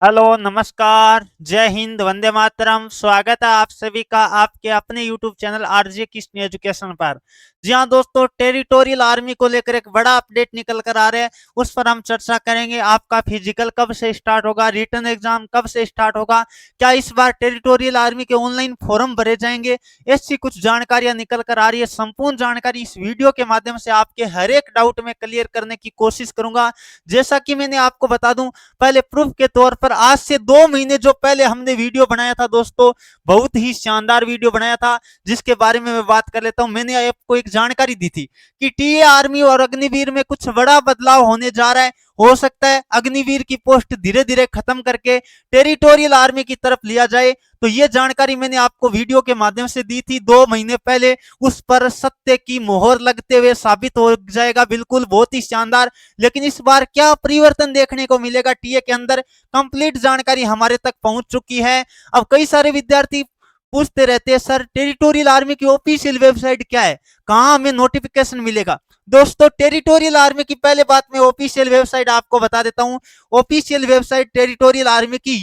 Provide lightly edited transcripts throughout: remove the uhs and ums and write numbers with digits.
Hello, नमस्कार, जय हिंद, वंदे मातरम। स्वागत है आप सभी का आपके अपने YouTube channel RJ Krishna education पर। जी हाँ दोस्तों, टेरिटोरियल आर्मी को लेकर एक बड़ा अपडेट निकल कर आ रहा है। उस पर हम चर्चा करेंगे। आपका फिजिकल कब से स्टार्ट होगा, रिटन एग्जाम कब से स्टार्ट होगा, क्या इस बार टेरिटोरियल आर्मी के ऑनलाइन फॉर्म भरे जाएंगे, ऐसी कुछ जानकारियां निकल कर आ रही है। संपूर्ण जानकारी इस वीडियो के माध्यम से आपके हर एक डाउट में क्लियर करने की कोशिश करूंगा। जैसा कि मैंने आपको बता दूं, पहले प्रूफ के तौर पर आज से 2 महीने जो पहले हमने वीडियो बनाया था दोस्तों, बहुत ही शानदार वीडियो बनाया था, जिसके बारे में मैं बात कर लेता हूं। मैंने आपको एक जानकारी दी थी कि टीए आर्मी और अग्निवीर में कुछ बड़ा बदलाव होने जा रहा है। हो सकता है अग्निवीर की पोस्ट धीरे धीरे खत्म करके टेरिटोरियल आर्मी की तरफ लिया जाए। तो ये जानकारी मैंने आपको वीडियो के माध्यम से दी थी 2 महीने पहले। उस पर सत्य की मोहर लगते हुए साबित हो जाएगा, बिल्कुल बहुत ही शानदार। लेकिन इस बार क्या परिवर्तन देखने को मिलेगा टीए के अंदर, कंप्लीट जानकारी हमारे तक पहुंच चुकी है। अब कई सारे विद्यार्थी पूछते रहते हैं, सर टेरिटोरियल आर्मी की ऑफिशियल वेबसाइट क्या है, कहां हमें नोटिफिकेशन मिलेगा। दोस्तों, टेरिटोरियल आर्मी की पहले बात में ऑफिशियल वेबसाइट आपको बता देता हूं। ऑफिशियल वेबसाइट टेरिटोरियल आर्मी की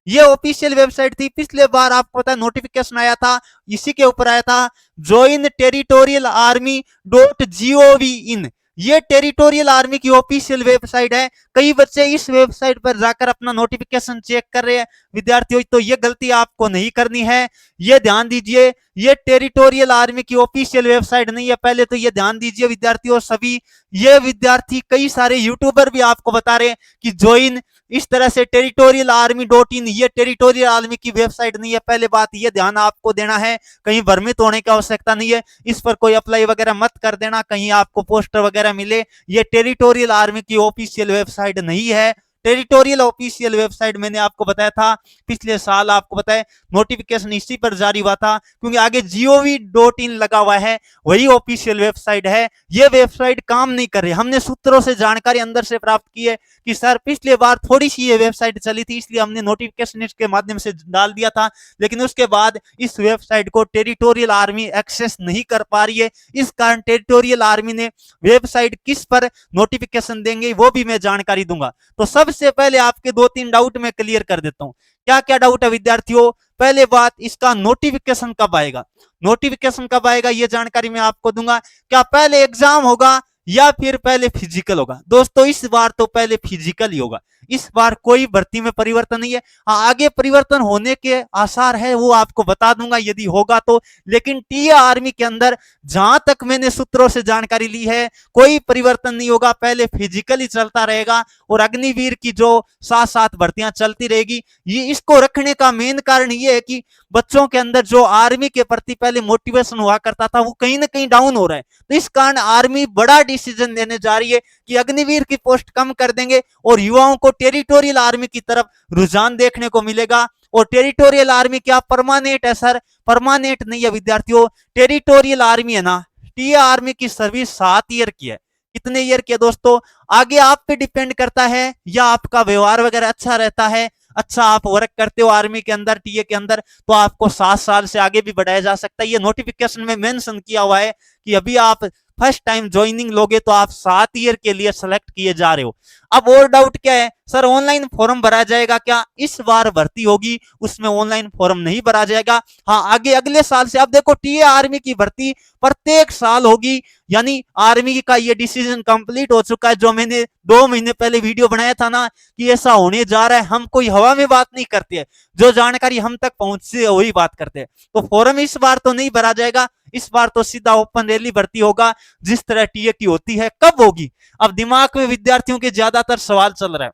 ये ऑफिशियल वेबसाइट थी। पिछले बार आपको पता है नोटिफिकेशन आया था, इसी के ऊपर आया था, ज्वाइन टेरिटोरियल आर्मी .gov.in। ये टेरिटोरियल आर्मी की ऑफिशियल वेबसाइट है। कई बच्चे इस वेबसाइट पर जाकर अपना नोटिफिकेशन चेक कर रहे हैं विद्यार्थियों, तो ये गलती आपको नहीं करनी है, ये ध्यान दीजिए। ये टेरिटोरियल आर्मी की ऑफिशियल वेबसाइट नहीं है, पहले तो ये ध्यान दीजिए विद्यार्थियों सभी। ये विद्यार्थी कई सारे यूट्यूबर भी आपको बता रहे हैं कि ज्वाइन इस तरह से टेरिटोरियल आर्मी .in, ये टेरिटोरियल आर्मी की वेबसाइट नहीं है। पहले बात ये ध्यान आपको देना है, कहीं भ्रमित होने की आवश्यकता नहीं है। इस पर कोई अप्लाई वगैरह मत कर देना, कहीं आपको पोस्टर वगैरह मिले। ये टेरिटोरियल आर्मी की ऑफिशियल वेबसाइट नहीं है। टेरिटोरियल ऑफिशियल वेबसाइट मैंने आपको बताया था पिछले साल, आपको बताया नोटिफिकेशन इसी पर जारी हुआ था, क्योंकि आगे gov.in लगा हुआ है, वही ऑफिशियल वेबसाइट है। ये वेबसाइट काम नहीं कर रही। हमने सूत्रों से जानकारी अंदर से प्राप्त की है कि सर पिछले बार थोड़ी सी ये वेबसाइट चली थी, इसलिए हमने नोटिफिकेशन इसके माध्यम से डाल दिया था, लेकिन उसके बाद इस वेबसाइट को टेरिटोरियल आर्मी एक्सेस नहीं कर पा रही है। इस कारण टेरिटोरियल आर्मी ने वेबसाइट किस पर नोटिफिकेशन देंगे वो भी मैं जानकारी दूंगा। तो सबसे पहले आपके 2-3 डाउट मैं क्लियर कर देता हूं। क्या क्या डाउट है विद्यार्थियों? पहले बात, इसका नोटिफिकेशन कब आएगा, नोटिफिकेशन कब आएगा ये जानकारी मैं आपको दूंगा। क्या पहले एग्जाम होगा या फिर पहले फिजिकल होगा? दोस्तों, इस बार तो पहले फिजिकल ही होगा। इस बार कोई भर्ती में परिवर्तन नहीं है। हाँ, आगे परिवर्तन होने के आसार है, वो आपको बता दूंगा यदि होगा तो। लेकिन टीए आर्मी के अंदर जहां तक मैंने सूत्रों से जानकारी ली है, कोई परिवर्तन नहीं होगा, पहले फिजिकल ही चलता रहेगा। और अग्निवीर की जो साथ साथ भर्तियां चलती रहेगी। ये इसको रखने का मेन कारण ये है कि बच्चों के अंदर जो आर्मी के प्रति पहले मोटिवेशन हुआ करता था, वो कहीं ना कहीं डाउन हो रहा है। तो इस कारण आर्मी बड़ा डिसीजन लेने जा रही है कि अग्निवीर की पोस्ट कम कर देंगे और युवाओं को टेरिटोरियल आर्मी की तरफ रुझान देखने को मिलेगा। और टेरिटोरियल आर्मी क्या परमानेंट है सर? परमानेंट नहीं है विद्यार्थियों। टेरिटोरियल आर्मी है ना, टीए आर्मी की सर्विस 7 ईयर की है। कितने ईयर की है दोस्तों? आगे आप पे डिपेंड करता है, या आपका व्यवहार वगैरह अच्छा रहता है, अच्छा आप वर्क करते हो आर्मी के अंदर, टीए के अंदर, तो आपको 7 साल से आगे भी बढ़ाया जा सकता है। ये नोटिफिकेशन में मेंशन किया हुआ है कि अभी आप फर्स्ट टाइम ज्वाइनिंग लोगे तो आप 7 ईयर के लिए सेलेक्ट किए जा रहे हो। अब और डाउट क्या है, सर ऑनलाइन फॉर्म भरा जाएगा क्या? इस बार भर्ती होगी उसमें ऑनलाइन फॉर्म नहीं भरा जाएगा। हाँ, आगे अगले साल से। अब देखो, टीए आर्मी की भर्ती प्रत्येक साल होगी, यानी आर्मी का ये डिसीजन कंप्लीट हो चुका है। जो मैंने 2 महीने पहले वीडियो बनाया था ना कि ऐसा होने जा रहा है, हम कोई हवा में बात नहीं करते हैं, जो जानकारी हम तक पहुंचती है वही बात करते हैं। तो फॉर्म इस बार तो नहीं भरा जाएगा, इस बार तो सीधा ओपन रैली भर्ती होगा, जिस तरह टीए की होती है। कब होगी? अब दिमाग में विद्यार्थियों के ज्यादातर सवाल चल रहा है,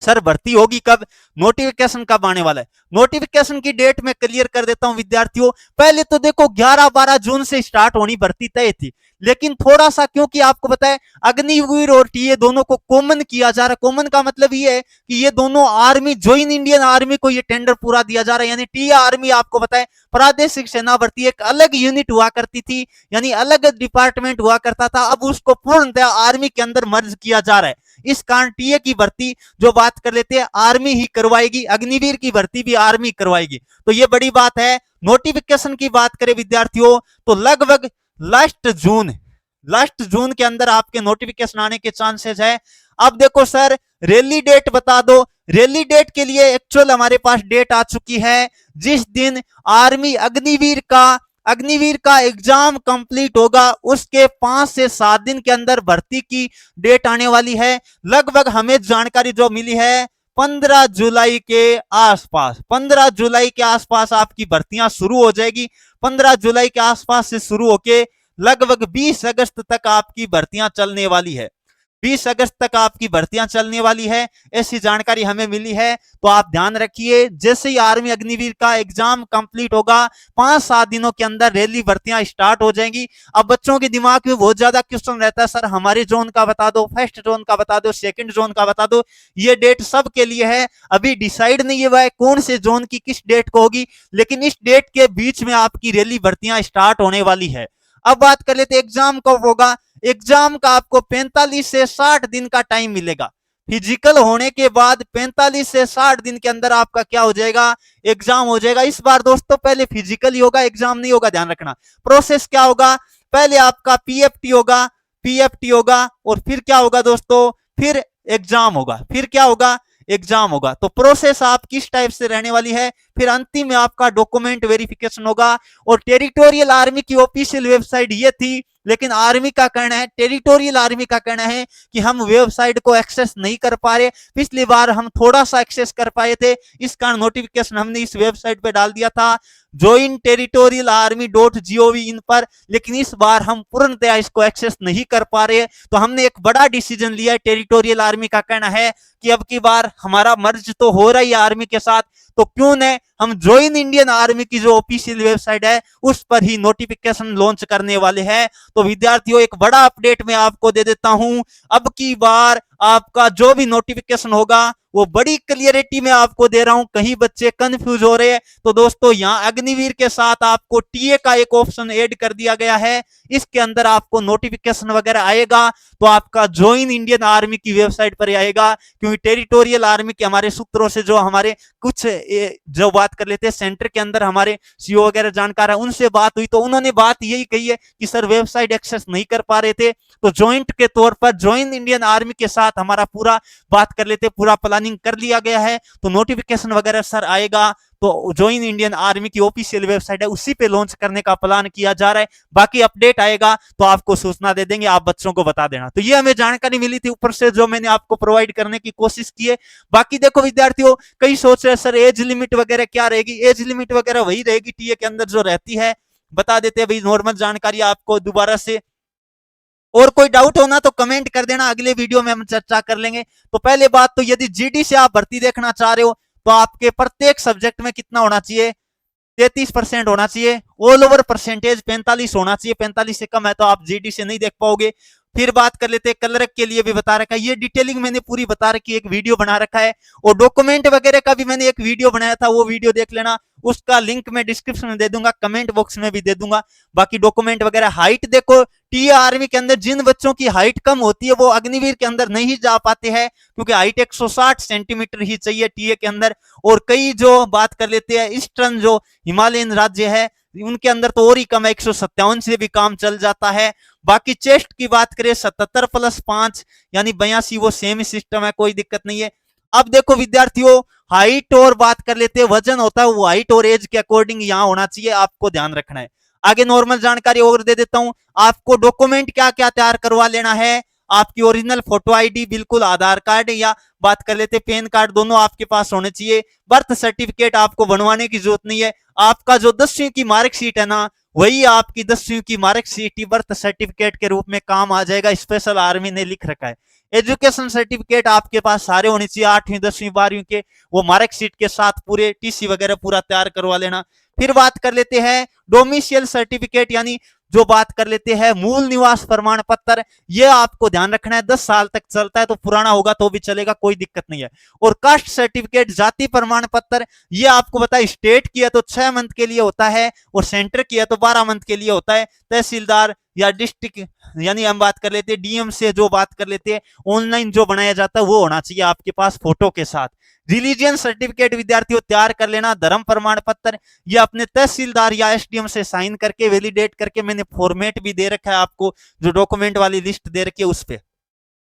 सर भर्ती होगी कब, नोटिफिकेशन कब आने वाला है? नोटिफिकेशन की डेट में क्लियर कर देता हूं विद्यार्थियों। पहले तो देखो 11-12 जून से स्टार्ट होनी भर्ती तय थी, लेकिन थोड़ा सा, क्योंकि आपको बताए अग्निवीर और टीए दोनों को कॉमन किया जा रहा है। कॉमन का मतलब ये है कि ये दोनों आर्मी, ज्वाइन इंडियन आर्मी को ये टेंडर पूरा दिया जा रहा है। यानी टीए आर्मी आपको बताए प्रादेशिक सेना भर्ती एक अलग यूनिट हुआ करती थी, यानी अलग डिपार्टमेंट हुआ करता था, अब उसको पूर्णतः आर्मी के अंदर मर्ज किया जा रहा है। इस कारण टीए की भर्ती जो बात कर लेते हैं आर्मी ही करवाएगी, अग्निवीर की भर्ती भी आर्मी करवाएगी। तो ये बड़ी बात है। नोटिफिकेशन की बात करें विद्यार्थियों, तो लगभग लास्ट जून के अंदर आपके नोटिफिकेशन आने के चांसेस है। अब देखो सर रैली डेट बता दो। रैली डेट के लिए एक्चुअल हमारे पास डेट आ चुकी है, जिस दिन आर्मी अग्निवीर का एग्जाम कंप्लीट होगा उसके 5 से 7 दिन के अंदर भर्ती की डेट आने वाली है। लगभग हमें जानकारी जो मिली है 15 जुलाई के आसपास, 15 जुलाई के आसपास आपकी भर्तियां शुरू हो जाएगी। 15 जुलाई के आसपास से शुरू होके लगभग 20 अगस्त तक आपकी भर्तियां चलने वाली है। 20 अगस्त तक आपकी भर्तियां चलने वाली है, ऐसी जानकारी हमें मिली है। तो आप ध्यान रखिए, जैसे ही आर्मी अग्निवीर का एग्जाम कंप्लीट होगा 5-7 दिनों के अंदर रैली भर्तियां स्टार्ट हो जाएंगी। अब बच्चों के दिमाग में बहुत ज्यादा क्वेश्चन रहता है, सर हमारे जोन का बता दो, फर्स्ट जोन का बता दो, सेकंड जोन का बता दो। ये डेट सबके लिए है, अभी डिसाइड नहीं हुआ है कौन से जोन की किस डेट को होगी, लेकिन इस डेट के बीच में आपकी रैली भर्तियां स्टार्ट होने वाली है। अब बात कर लेते एग्जाम कब होगा। एग्जाम का आपको 45 से 60 दिन का टाइम मिलेगा। फिजिकल होने के बाद 45 से 60 दिन के अंदर आपका क्या हो जाएगा, एग्जाम हो जाएगा। इस बार दोस्तों पहले फिजिकल ही होगा, एग्जाम नहीं होगा, ध्यान रखना। प्रोसेस क्या होगा, पहले आपका पीएफटी होगा और फिर क्या होगा दोस्तों, फिर एग्जाम होगा, फिर क्या होगा, एग्जाम होगा। तो प्रोसेस आप किस टाइप से रहने वाली है, फिर अंतिम में आपका डॉक्यूमेंट वेरिफिकेशन होगा। और टेरिटोरियल आर्मी की ऑफिशियल वेबसाइट ये थी, लेकिन आर्मी का कहना है, टेरिटोरियल आर्मी का कहना है कि हम वेबसाइट को एक्सेस नहीं कर पा रहे। पिछली बार हम थोड़ा सा एक्सेस कर पाए थे, इस कारण नोटिफिकेशन हमने इस वेबसाइट पे डाल दिया था jointerritorialarmy.gov इन पर, लेकिन इस बार हम पूर्णतया इसको एक्सेस नहीं कर पा रहे। तो हमने एक बड़ा डिसीजन लिया है। टेरिटोरियल आर्मी का कहना है कि अब की बार हमारा मर्ज तो हो रहा है आर्मी के साथ, तो क्यों न हम ज्वाइन इंडियन आर्मी की जो ऑफिशियल वेबसाइट है उस पर ही नोटिफिकेशन लॉन्च करने वाले हैं। तो विद्यार्थियों एक बड़ा अपडेट मैं आपको दे देता हूं, अब की बार आपका जो भी नोटिफिकेशन होगा वो बड़ी क्लियरिटी में आपको दे रहा हूं, कहीं बच्चे कंफ्यूज हो रहे हैं। तो दोस्तों यहां अग्निवीर के साथ आपको टीए का एक ऑप्शन ऐड कर दिया गया है, इसके अंदर आपको नोटिफिकेशन वगैरह आएगा तो आपका ज्वाइन इंडियन आर्मी की वेबसाइट पर आएगा। क्योंकि टेरिटोरियल आर्मी के हमारे सूत्रों से जो हमारे कुछ जो बात कर लेते हैं सेंटर के अंदर हमारे सीओ वगैरह जानकार है, उनसे बात हुई तो उन्होंने बात यही कही है कि सर वेबसाइट एक्सेस नहीं कर पा रहे थे, तो ज्वाइंट के तौर पर ज्वाइन इंडियन आर्मी के साथ हमारा पूरा बात कर लेते, पूरा प्लानिंग कर लिया गया है। तो नोटिफिकेशन वगैरह सर आएगा तो ज्वाइन इंडियन आर्मी की ऑफिशियल वेबसाइट है उसी पे लॉन्च करने का प्लान किया जा रहा है। बाकी अपडेट आएगा तो आपको सूचना दे देंगे, आप बच्चों को बता देना। तो ये हमें जानकारी मिली थी ऊपर से जो मैंने आपको प्रोवाइड करने की कोशिश की है। बाकी देखो विद्यार्थियों, कई सोच रहे सर एज लिमिट वगैरह क्या रहेगी, एज लिमिट वगैरह वही रहेगी टीए के अंदर जो रहती है, बता देते हैं भाई नॉर्मल जानकारी आपको दोबारा से। और कोई डाउट होना तो कमेंट कर देना, अगले वीडियो में हम चर्चा कर लेंगे। तो पहले बात तो यदि जीडी से आप भर्ती देखना चाह रहे हो तो आपके प्रत्येक सब्जेक्ट में कितना होना चाहिए, 33% होना चाहिए। ऑल ओवर परसेंटेज 45 होना चाहिए, 45 से कम है तो आप जीडी से नहीं देख पाओगे। फिर बात कर लेते हैं कलर के लिए भी बता रखा है, ये डिटेलिंग मैंने पूरी बता रखी है, एक वीडियो बना रखा है। और डॉक्यूमेंट वगैरह का भी मैंने एक वीडियो बनाया था, वो वीडियो देख लेना, उसका लिंक मैं डिस्क्रिप्शन में दे दूंगा, कमेंट बॉक्स में भी दे दूंगा। बाकी डॉक्यूमेंट वगैरह, हाइट देखो टीए आर्मी के अंदर जिन बच्चों की हाइट कम होती है वो अग्निवीर के अंदर नहीं जा पाते हैं, क्योंकि हाइट 160 सेंटीमीटर ही चाहिए टीए के अंदर। और कई जो बात कर लेते हैं ईस्टर्न जो हिमालयन राज्य है उनके अंदर तो और ही कम है, 157 से भी काम चल जाता है। बाकी चेस्ट की बात करें 77+5 यानी 82, वो सेम सिस्टम है, कोई दिक्कत नहीं है। अब देखो विद्यार्थियों, हाइट और बात कर लेते हैं, वजन होता है वो हाइट और एज के अकॉर्डिंग यहां होना चाहिए, आपको ध्यान रखना है। आगे नॉर्मल जानकारी और दे देता हूं, आपको डॉक्यूमेंट क्या क्या तैयार करवा लेना है, आपकी ओरिजिनल फोटो आईडी, बिल्कुल आधार कार्ड या बात कर लेते पैन कार्ड, दोनों आपके पास होने चाहिए। बर्थ सर्टिफिकेट आपको बनवाने की जरूरत नहीं है, आपका जो 10वीं की मार्कशीट है ना वही आपकी 10वीं की मार्कशीट बर्थ सर्टिफिकेट के रूप में काम आ जाएगा, स्पेशल आर्मी ने लिख रखा है। एजुकेशन सर्टिफिकेट आपके पास सारे होने चाहिए, 8वीं 10वीं 12वीं के, वो मार्कशीट के साथ पूरे टीसी वगैरह पूरा तैयार करवा लेना। फिर बात कर लेते हैं डोमिशियल सर्टिफिकेट, यानी जो बात कर लेते हैं मूल निवास प्रमाण पत्र, ये आपको ध्यान रखना है, 10 साल तक चलता है, तो पुराना होगा तो भी चलेगा, कोई दिक्कत नहीं है। और कास्ट सर्टिफिकेट, जाति प्रमाण पत्र, ये आपको बता स्टेट किया तो 6 मंथ के लिए होता है और सेंटर किया तो 12 मंथ के लिए होता है। तहसीलदार या डिस्ट्रिक्ट यानी हम बात कर लेते हैं डीएम से जो बात कर लेते हैं ऑनलाइन जो बनाया जाता है वो होना चाहिए आपके पास फोटो के साथ। रिलीजियन सर्टिफिकेट विद्यार्थियों तैयार कर लेना, धर्म प्रमाण पत्र, ये अपने तहसीलदार या एसडीएम से साइन करके वैलिडेट करके, मैंने फॉर्मेट भी दे रखा है आपको, जो डॉक्यूमेंट वाली लिस्ट दे रखी है उस पे।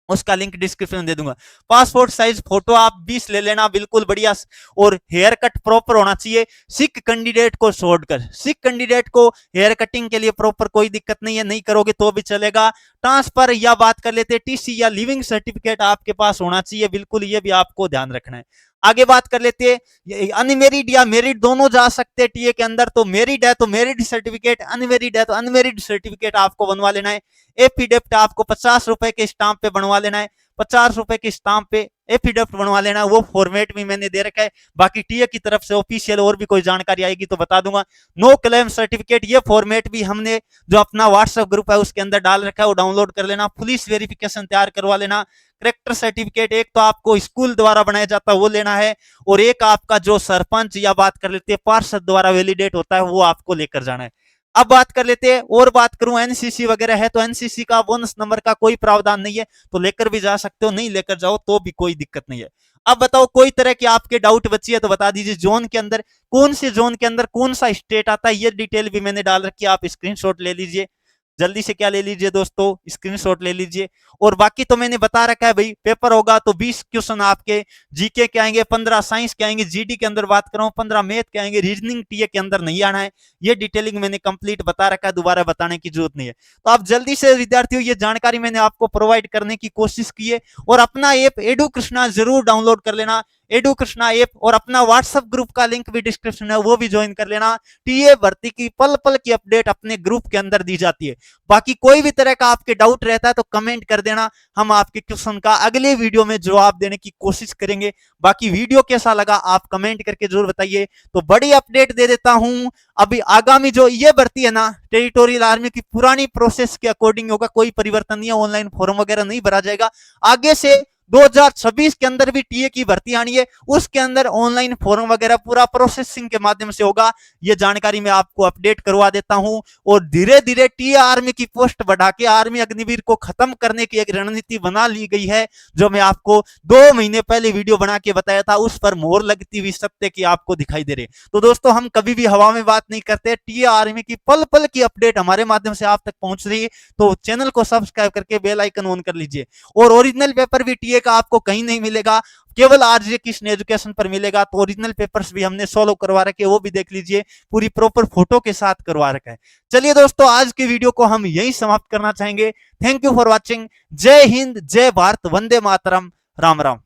उसका लिंक डिस्क्रिप्शन में दे दूंगा। पासपोर्ट साइज फोटो आप 20 ले लेना, बिल्कुल बढ़िया। और हेयर कट प्रॉपर होना चाहिए, सिख कैंडिडेट को छोड़कर। सिख कैंडिडेट को हेयर कटिंग के लिए प्रॉपर कोई दिक्कत नहीं है, नहीं करोगे तो भी चलेगा। ट्रांसफर या बात कर लेते हैं, टीसी या लिविंग सर्टिफिकेट आपके पास होना चाहिए, बिल्कुल ये भी आपको ध्यान रखना है। आगे बात कर लेते हैं, अनमेरिड या मेरिड दोनों जा सकते हैं टीए के अंदर। तो मेरिड है तो मेरिड सर्टिफिकेट, अनमेरिड है तो अनमेरिड सर्टिफिकेट आपको बनवा लेना है। एफिडेविट आपको 50 रुपए के स्टाम्प पे बनवा लेना है, 50 रुपए के स्टाम्प पे एफिडेविट बनवा लेना है। वो फॉर्मेट भी मैंने दे रखा है। बाकी टीए की तरफ से ऑफिशियल और भी कोई जानकारी आएगी तो बता दूंगा। नो क्लेम सर्टिफिकेट, ये फॉर्मेट भी हमने जो अपना व्हाट्सएप ग्रुप है उसके अंदर डाल रखा है, वो डाउनलोड कर लेना। पुलिस वेरिफिकेशन तैयार करवा लेना। करेक्टर सर्टिफिकेट एक तो आपको स्कूल द्वारा बनाया जाता है वो लेना है, और एक आपका जो सरपंच या बात कर लेते हैं पार्षद द्वारा वैलिडेट होता है वो आपको लेकर जाना है। अब बात कर लेते हैं, और बात करूं एनसीसी वगैरह है तो एनसीसी का बोनस नंबर का कोई प्रावधान नहीं है, तो लेकर भी जा सकते हो, नहीं लेकर जाओ तो भी कोई दिक्कत नहीं है। अब बताओ कोई तरह की आपके डाउट बची है तो बता दीजिए। जोन के अंदर कौन से जोन के अंदर कौन सा स्टेट आता है ये डिटेल भी मैंने डाल रखी है, आप स्क्रीनशॉट ले लीजिए। जल्दी से क्या ले लीजिए दोस्तों, स्क्रीनशॉट ले लीजिए। और बाकी तो मैंने बता रखा है भाई, पेपर होगा तो 20 क्वेश्चन आपके जीके के आएंगे, 15 साइंस के आएंगे, जीडी के अंदर बात कर रहा हूं 15 मैथ के आएंगे, रीजनिंग टीए के अंदर नहीं आना है। ये डिटेलिंग मैंने कंप्लीट बता रखा है, दोबारा बताने की जरूरत नहीं है। तो आप जल्दी से विद्यार्थियों ये जानकारी मैंने आपको प्रोवाइड करने की कोशिश की है। और अपना ऐप एडू कृष्णा जरूर डाउनलोड कर लेना, एडू कृष्णा ऐप। और अपना व्हाट्सएप ग्रुप का लिंक भी डिस्क्रिप्शन है, वो भी ज्वाइन कर लेना। टीए भर्ती की पल पल की अपडेट अपने ग्रुप के अंदर दी जाती है। बाकी कोई भी तरह का आपके डाउट रहता है तो कमेंट कर देना, हम आपके क्वेश्चन का अगले वीडियो में जवाब देने की कोशिश करेंगे। बाकी वीडियो कैसा लगा आप कमेंट करके जरूर बताइए। तो बड़ी अपडेट दे देता हूं, अभी आगामी जो ये भर्ती है ना टेरिटोरियल आर्मी की, पुरानी प्रोसेस के अकॉर्डिंग होगा, कोई परिवर्तन नहीं है, ऑनलाइन फॉर्म वगैरह नहीं भरा जाएगा। आगे से 2026 के अंदर भी टीए की भर्ती आनी है, उसके अंदर ऑनलाइन फॉर्म वगैरह पूरा प्रोसेसिंग के माध्यम से होगा। ये जानकारी मैं आपको अपडेट करवा देता हूं। और धीरे धीरे टीए आर्मी की पोस्ट बढ़ा के आर्मी अग्निवीर को खत्म करने की एक रणनीति बना ली गई है, जो मैं आपको 2 महीने पहले वीडियो बना के बताया था, उस पर मोहर लगती हुई सत्य की आपको दिखाई दे रही। तो दोस्तों हम कभी भी हवा में बात नहीं करते, टीए आर्मी की पल पल की अपडेट हमारे माध्यम से आप तक पहुंच रही है। तो चैनल को सब्सक्राइब करके बेल आइकन ऑन कर लीजिए। और ओरिजिनल पेपर भी टीए का आपको कहीं नहीं मिलेगा, केवल आरजे कृष्ण एजुकेशन पर मिलेगा। तो ओरिजिनल पेपर्स भी हमने सोलो करवा रखे, वो भी देख लीजिए, पूरी प्रॉपर फोटो के साथ करवा रखा है। चलिए दोस्तों आज के वीडियो को हम यहीं समाप्त करना चाहेंगे। Thank you for watching. जय हिंद, जय भारत, वंदे मातरम, राम राम।